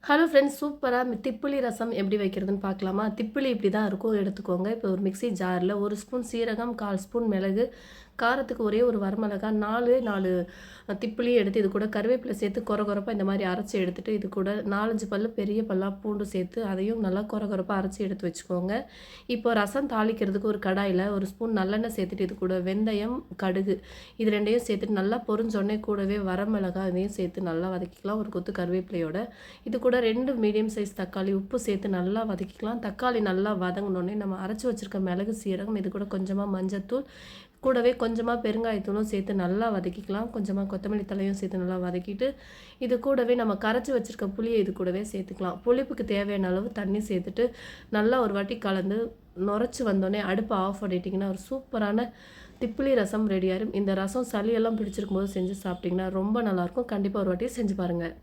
Hello friends, சூப்பராக திப்பிலி ரசம் எப்படி வைக்கிறதுன்னு பார்க்கலாமா? திப்பிலி இப்படி தான் இருக்கும், எடுத்துக்கோங்க. இப்போ ஒரு மிக்ஸி ஜாரில் 1 ஸ்பூன் சீரகம், 1/4 ஸ்பூன் மிளகு, காரத்துக்கு ஒரே ஒரு வரமிளகா, 4 திப்பிலி எடுத்து இது கூட கருவேப்பிலை சேர்த்து கொரகொரப்பாக இந்த மாதிரி அரைச்சி எடுத்துட்டு, இது கூட 4, 5 பல்லு பெரிய பல்லாக பூண்டு சேர்த்து அதையும் நல்லா கொரகொரப்பாக அரைச்சி எடுத்து வச்சுக்கோங்க. இப்போ ரசம் தாளிக்கிறதுக்கு ஒரு கடாயில் 1 ஸ்பூன் நல்லெண்ணெய் சேர்த்துட்டு, இது கூட வெந்தயம், கடுகு இது 2யும் சேர்த்துட்டு நல்லா பொரிஞ்சோடனே கூடவே வரமிளகா இதையும் சேர்த்து நல்லா வதக்கிக்கலாம், ஒரு கொத்து கருவேப்பிலையோட. இது கூட 2 மீடியம் சைஸ் தக்காளி, உப்பு சேர்த்து நல்லா வதக்கிக்கலாம். தக்காளி நல்லா வதங்கினோடனே நம்ம அரைச்சி வச்சுருக்க மிளகு, சீரகம், இது கூட கொஞ்சமாக மஞ்சத்தூள், கூடவே கொஞ்சமாக பெருங்காயத்தூளும் சேர்த்து நல்லா வதக்கிக்கலாம். கொஞ்சமாக கொத்தமல்லி தலையும் சேர்த்து நல்லா வதக்கிட்டு, இது கூடவே நம்ம கரைச்சி வச்சுருக்க புளியை இது கூடவே சேர்த்துக்கலாம். புளிப்புக்கு தேவையான அளவு தண்ணி சேர்த்துட்டு நல்லா ஒரு வாட்டி கலந்து நுரைச்சி வந்தோடனே அடுப்பை ஆஃப் பண்ணிட்டிங்கன்னா ஒரு சூப்பரான திப்பிலி ரசம் ரெடி ஆயிரும். இந்த ரசம் சளியெல்லாம் பிடிச்சிருக்கும் போது செஞ்சு சாப்பிட்டிங்கன்னா ரொம்ப நல்லாயிருக்கும். கண்டிப்பாக ஒரு வாட்டி செஞ்சு பாருங்கள்.